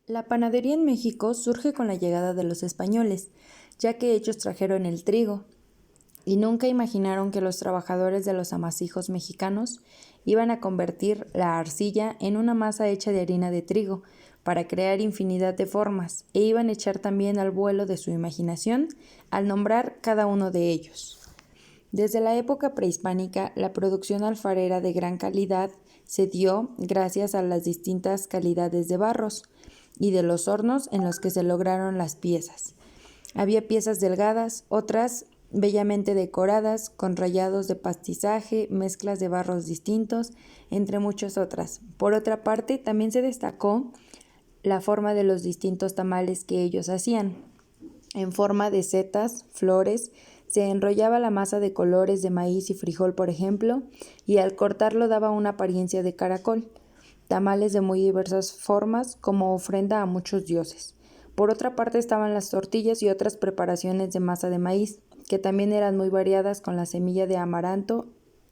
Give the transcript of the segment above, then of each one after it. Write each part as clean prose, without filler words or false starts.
La panadería en México surge con la llegada de los españoles, ya que ellos trajeron el trigo, y nunca imaginaron que los trabajadores de los amasijos mexicanos iban a convertir la arcilla en una masa hecha de harina de trigo para crear infinidad de formas, e iban a echar también al vuelo de su imaginación al nombrar cada uno de ellos. Desde la época prehispánica, la producción alfarera de gran calidad se dio gracias a las distintas calidades de barros y de los hornos en los que se lograron las piezas. Había piezas delgadas, otras bellamente decoradas, con rayados de pastizaje, mezclas de barros distintos, entre muchas otras. Por otra parte, también se destacó la forma de los distintos tamales que ellos hacían. En forma de setas, flores, se enrollaba la masa de colores de maíz y frijol, por ejemplo, y al cortarlo daba una apariencia de caracol. Tamales de muy diversas formas, como ofrenda a muchos dioses. Por otra parte estaban las tortillas y otras preparaciones de masa de maíz, que también eran muy variadas con la semilla de amaranto,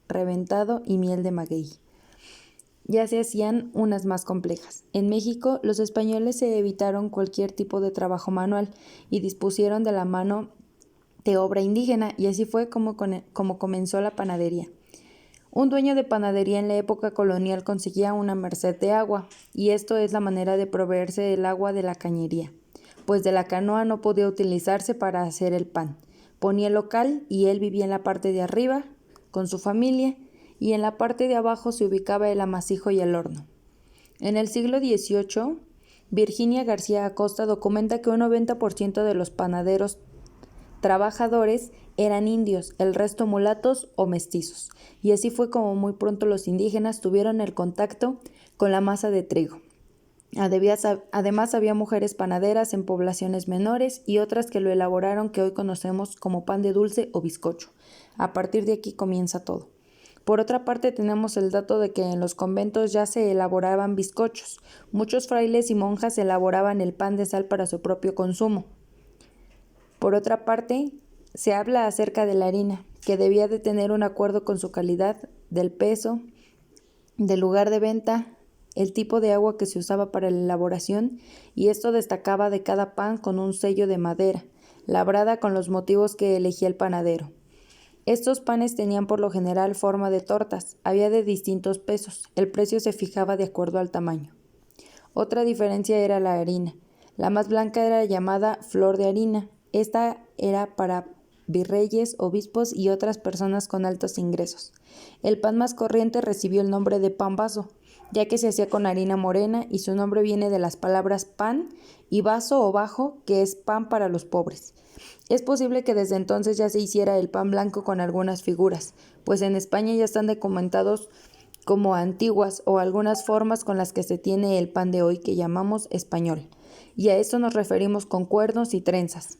reventado y miel de maguey. Ya se hacían unas más complejas. En México, los españoles se evitaron cualquier tipo de trabajo manual y dispusieron de la mano de obra indígena, y así fue como comenzó la panadería. Un dueño de panadería en la época colonial conseguía una merced de agua, y esto es la manera de proveerse el agua de la cañería, pues de la canoa no podía utilizarse para hacer el pan. Ponía el local y él vivía en la parte de arriba con su familia, y en la parte de abajo se ubicaba el amasijo y el horno. En el siglo XVIII, Virginia García Acosta documenta que un 90% de los panaderos trabajadores eran indios, el resto mulatos o mestizos, y así fue como muy pronto los indígenas tuvieron el contacto con la masa de trigo. Además había mujeres panaderas en poblaciones menores y otras que lo elaboraron, que hoy conocemos como pan de dulce o bizcocho. A partir de aquí comienza todo. Por otra parte, tenemos el dato de que en los conventos ya se elaboraban bizcochos. Muchos frailes y monjas elaboraban el pan de sal para su propio consumo. Por otra parte, se habla acerca de la harina, que debía de tener un acuerdo con su calidad, del peso, del lugar de venta, el tipo de agua que se usaba para la elaboración, y esto destacaba de cada pan con un sello de madera, labrada con los motivos que elegía el panadero. Estos panes tenían por lo general forma de tortas, había de distintos pesos, el precio se fijaba de acuerdo al tamaño. Otra diferencia era la harina. La más blanca era llamada flor de harina. Esta era para virreyes, obispos y otras personas con altos ingresos. El pan más corriente recibió el nombre de pan vaso, ya que se hacía con harina morena, y su nombre viene de las palabras pan y vaso o bajo, que es pan para los pobres. Es posible que desde entonces ya se hiciera el pan blanco con algunas figuras, pues en España ya están documentados como antiguas o algunas formas con las que se tiene el pan de hoy que llamamos español, y a esto nos referimos con cuernos y trenzas,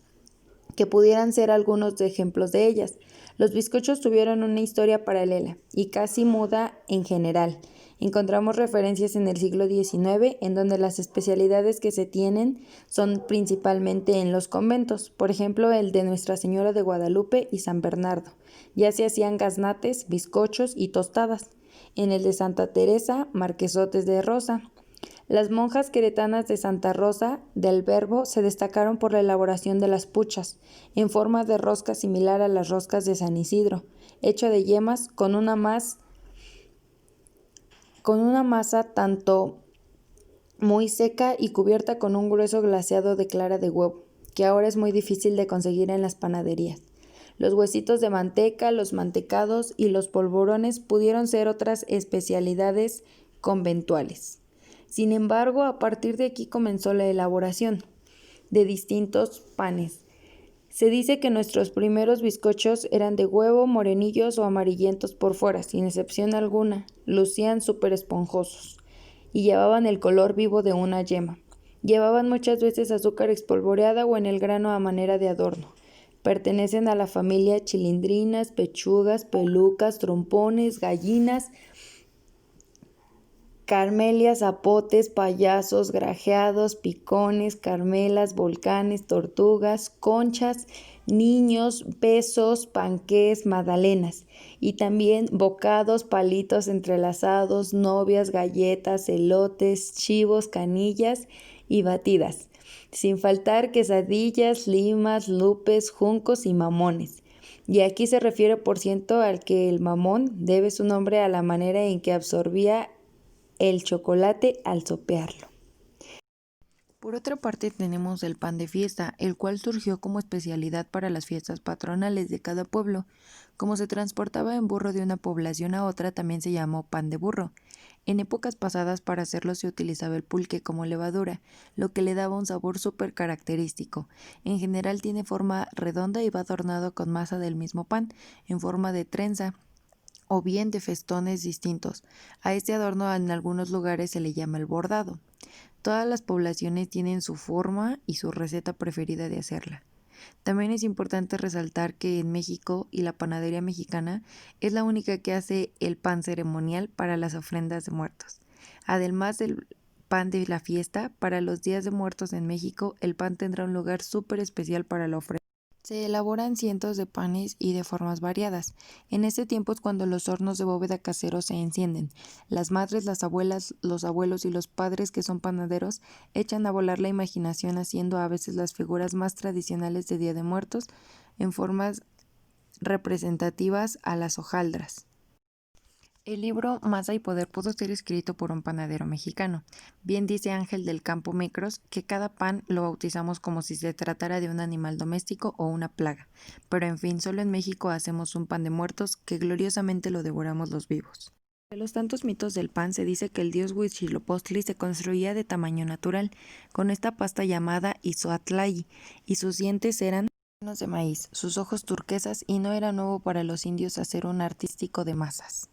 que pudieran ser algunos de ejemplos de ellas. Los bizcochos tuvieron una historia paralela y casi muda en general. Encontramos referencias en el siglo XIX, en donde las especialidades que se tienen son principalmente en los conventos, por ejemplo el de Nuestra Señora de Guadalupe y San Bernardo. Ya se hacían gaznates, bizcochos y tostadas. En el de Santa Teresa, marquesotes de rosa. Las monjas queretanas de Santa Rosa del Verbo se destacaron por la elaboración de las puchas, en forma de rosca similar a las roscas de San Isidro, hecho de yemas con una masa tanto muy seca y cubierta con un grueso glaseado de clara de huevo, que ahora es muy difícil de conseguir en las panaderías. Los huesitos de manteca, los mantecados y los polvorones pudieron ser otras especialidades conventuales. Sin embargo, a partir de aquí comenzó la elaboración de distintos panes. Se dice que nuestros primeros bizcochos eran de huevo, morenillos o amarillentos por fuera, sin excepción alguna, lucían súper esponjosos y llevaban el color vivo de una yema. Llevaban muchas veces azúcar espolvoreada o en el grano a manera de adorno. Pertenecen a la familia chilindrinas, pechugas, pelucas, trompones, gallinas, carmelias, zapotes, payasos, grajeados, picones, carmelas, volcanes, tortugas, conchas, niños, besos, panqués, magdalenas, y también bocados, palitos entrelazados, novias, galletas, elotes, chivos, canillas y batidas, sin faltar quesadillas, limas, lupes, juncos y mamones. Y aquí se refiere por ciento al que el mamón debe su nombre a la manera en que absorbía el chocolate al sopearlo. Por otra parte tenemos el pan de fiesta, el cual surgió como especialidad para las fiestas patronales de cada pueblo. Como se transportaba en burro de una población a otra, también se llamó pan de burro. En épocas pasadas para hacerlo se utilizaba el pulque como levadura, lo que le daba un sabor súper característico. En general tiene forma redonda y va adornado con masa del mismo pan, en forma de trenza o bien de festones distintos. A este adorno en algunos lugares se le llama el bordado. Todas las poblaciones tienen su forma y su receta preferida de hacerla. También es importante resaltar que en México y la panadería mexicana es la única que hace el pan ceremonial para las ofrendas de muertos. Además del pan de la fiesta, para los días de muertos en México, el pan tendrá un lugar súper especial para la ofrenda. Se elaboran cientos de panes y de formas variadas. En este tiempo es cuando los hornos de bóveda caseros se encienden. Las madres, las abuelas, los abuelos y los padres que son panaderos echan a volar la imaginación haciendo a veces las figuras más tradicionales de Día de Muertos en formas representativas a las hojaldras. El libro Masa y Poder pudo ser escrito por un panadero mexicano. Bien dice Ángel del Campo Micros que cada pan lo bautizamos como si se tratara de un animal doméstico o una plaga. Pero en fin, solo en México hacemos un pan de muertos que gloriosamente lo devoramos los vivos. De los tantos mitos del pan se dice que el dios Huitzilopochtli se construía de tamaño natural, con esta pasta llamada Izoatlayi, y sus dientes eran granos de maíz, sus ojos turquesas, y no era nuevo para los indios hacer un artístico de masas.